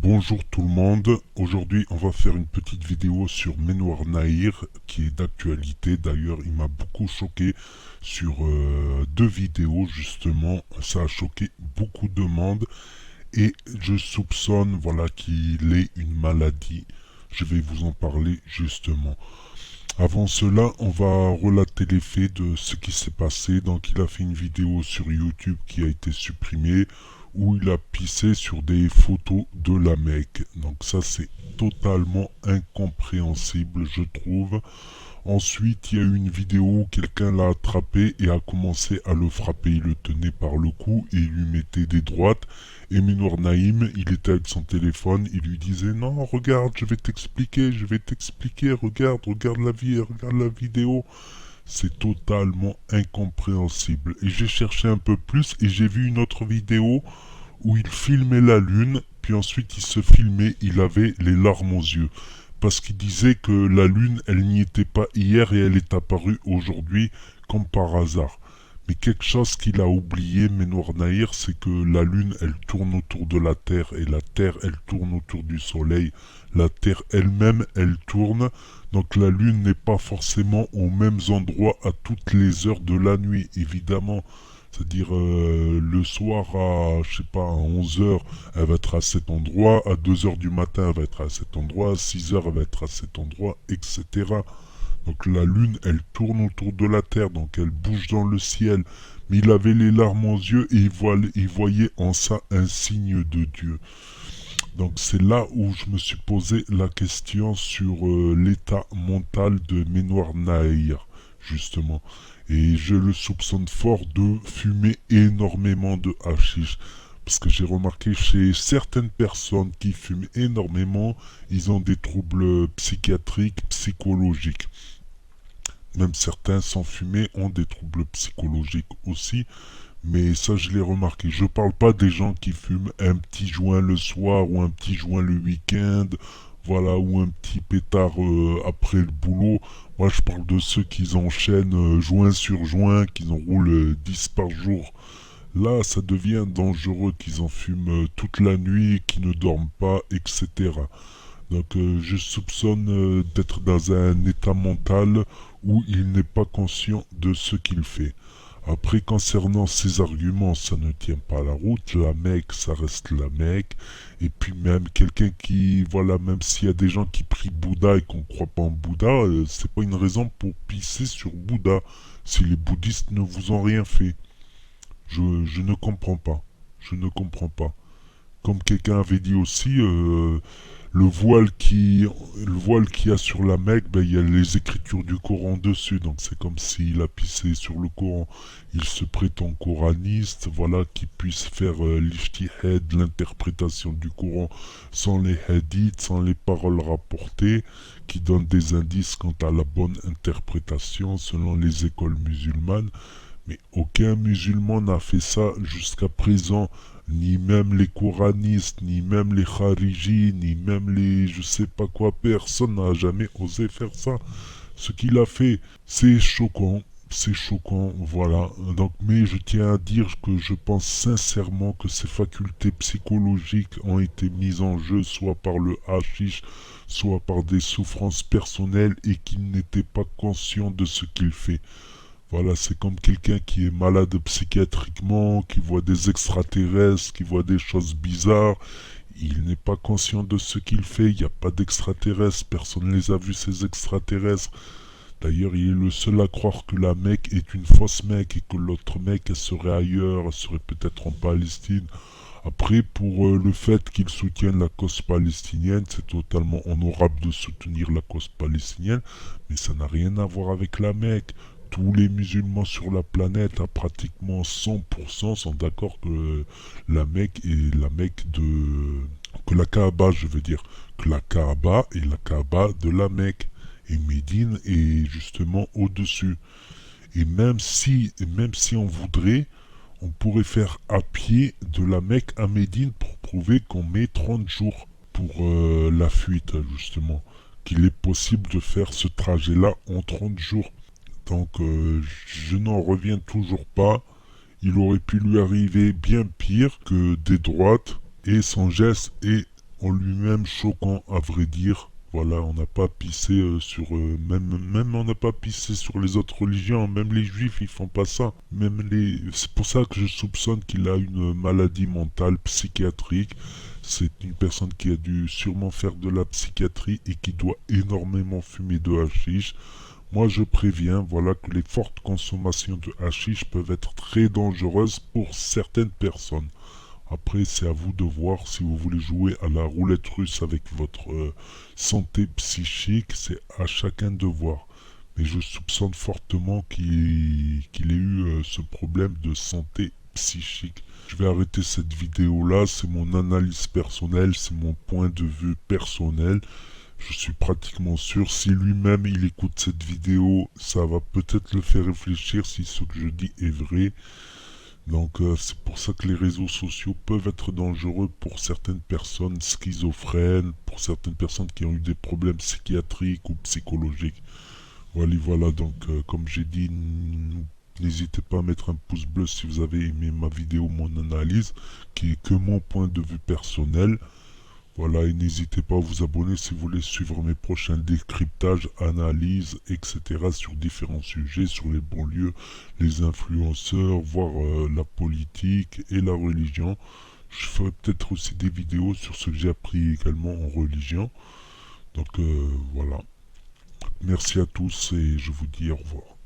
Bonjour tout le monde, aujourd'hui on va faire une petite vidéo sur Menouar Nahir qui est d'actualité. D'ailleurs il m'a beaucoup choqué sur deux vidéos justement, ça a choqué beaucoup de monde et je soupçonne voilà qu'il ait une maladie. Je vais vous en parler justement. Avant cela, on va relater les faits de ce qui s'est passé. Donc il a fait une vidéo sur YouTube qui a été supprimée où il a pissé sur des photos de la Mecque. Donc ça c'est totalement incompréhensible je trouve. Ensuite, il y a eu une vidéo où quelqu'un l'a attrapé et a commencé à le frapper. Il le tenait par le cou et il lui mettait des droites. Et Minour Naïm, il était avec son téléphone, il lui disait non, regarde, je vais t'expliquer, regarde la vie, regarde la vidéo. C'est totalement incompréhensible. Et j'ai cherché un peu plus et j'ai vu une autre vidéo où il filmait la lune, puis ensuite il se filmait, il avait les larmes aux yeux. Parce qu'il disait que la lune, elle n'y était pas hier et elle est apparue aujourd'hui comme par hasard. Mais quelque chose qu'il a oublié, Menouar Nahir, c'est que la lune, elle tourne autour de la Terre et la Terre, elle tourne autour du Soleil. La Terre elle-même, elle tourne. Donc la lune n'est pas forcément aux mêmes endroits à toutes les heures de la nuit, évidemment. C'est-à-dire le soir à, je sais pas, à 11 heures, elle va être à cet endroit, à 2 heures du matin, elle va être à cet endroit, à 6 heures, elle va être à cet endroit, etc. Donc la lune, elle tourne autour de la Terre, donc elle bouge dans le ciel. Mais il avait les larmes aux yeux et il voyait en ça un signe de Dieu. Donc c'est là où je me suis posé la question sur l'état mental de Menouar Nahir, justement. Et je le soupçonne fort de fumer énormément de hashish. Parce que j'ai remarqué chez certaines personnes qui fument énormément, ils ont des troubles psychiatriques, psychologiques. Même certains sans fumer ont des troubles psychologiques aussi. Mais ça, je l'ai remarqué. Je parle pas des gens qui fument un petit joint le soir ou un petit joint le week-end, voilà, ou un petit pétard après le boulot. Moi, je parle de ceux qui enchaînent joint sur joint, qui en roulent 10 par jour. Là, ça devient dangereux qu'ils en fument toute la nuit, qu'ils ne dorment pas, etc. Donc, je soupçonne d'être dans un état mental où il n'est pas conscient de ce qu'il fait. Après, concernant ces arguments, ça ne tient pas la route. La Mecque, ça reste la Mecque. Et puis même quelqu'un qui, voilà, même s'il y a des gens qui prient Bouddha et qu'on ne croit pas en Bouddha, c'est pas une raison pour pisser sur Bouddha. Si les bouddhistes ne vous ont rien fait. Je ne comprends pas. Je ne comprends pas. Comme quelqu'un avait dit aussi, le voile qu'il y a sur la Mecque, ben, il y a les écritures du Coran dessus, donc c'est comme s'il a pissé sur le Coran. Il se prétend coraniste, voilà, qui puisse faire l'ijtihad, l'interprétation du Coran, sans les hadiths, sans les paroles rapportées, qui donnent des indices quant à la bonne interprétation selon les écoles musulmanes. Mais aucun musulman n'a fait ça jusqu'à présent, ni même les coranistes, ni même les kharijis, ni même les je sais pas quoi, personne n'a jamais osé faire ça. Ce qu'il a fait, c'est choquant, voilà. Donc, mais je tiens à dire que je pense sincèrement que ses facultés psychologiques ont été mises en jeu soit par le hashish, soit par des souffrances personnelles et qu'il n'était pas conscient de ce qu'il fait. Voilà, c'est comme quelqu'un qui est malade psychiatriquement, qui voit des extraterrestres, qui voit des choses bizarres. Il n'est pas conscient de ce qu'il fait. Il n'y a pas d'extraterrestres. Personne ne les a vus, ces extraterrestres. D'ailleurs, il est le seul à croire que la Mecque est une fausse Mecque et que l'autre Mecque, elle serait ailleurs, elle serait peut-être en Palestine. Après, pour le fait qu'il soutienne la cause palestinienne, c'est totalement honorable de soutenir la cause palestinienne, mais ça n'a rien à voir avec la Mecque. Tous les musulmans sur la planète, à pratiquement 100%, sont d'accord que la Mecque est la Mecque de... que la Kaaba, je veux dire, que la Kaaba est la Kaaba de la Mecque. Et Médine est justement au-dessus. Et même si on voudrait, on pourrait faire à pied de la Mecque à Médine pour prouver qu'on met 30 jours pour la fuite, justement. Qu'il est possible de faire ce trajet-là en 30 jours. Donc, je n'en reviens toujours pas. Il aurait pu lui arriver bien pire que des droites. Et son geste est en lui-même choquant, à vrai dire. Voilà, on n'a pas pissé même on n'a pas pissé sur les autres religions, même les juifs ils font pas ça. C'est pour ça que je soupçonne qu'il a une maladie mentale psychiatrique. C'est une personne qui a dû sûrement faire de la psychiatrie et qui doit énormément fumer de hashish. Moi, je préviens, voilà, que les fortes consommations de hashish peuvent être très dangereuses pour certaines personnes. Après, c'est à vous de voir si vous voulez jouer à la roulette russe avec votre santé psychique, c'est à chacun de voir. Mais je soupçonne fortement qu'il ait eu ce problème de santé psychique. Je vais arrêter cette vidéo-là, c'est mon analyse personnelle, c'est mon point de vue personnel. Je suis pratiquement sûr, si lui-même il écoute cette vidéo, ça va peut-être le faire réfléchir si ce que je dis est vrai. Donc c'est pour ça que les réseaux sociaux peuvent être dangereux pour certaines personnes schizophrènes, pour certaines personnes qui ont eu des problèmes psychiatriques ou psychologiques. Voilà, donc comme j'ai dit, n'hésitez pas à mettre un pouce bleu si vous avez aimé ma vidéo, mon analyse, qui est que mon point de vue personnel. Voilà, et n'hésitez pas à vous abonner si vous voulez suivre mes prochains décryptages, analyses, etc. sur différents sujets, sur les banlieues, les influenceurs, voire la politique et la religion. Je ferai peut-être aussi des vidéos sur ce que j'ai appris également en religion. Donc voilà. Merci à tous et je vous dis au revoir.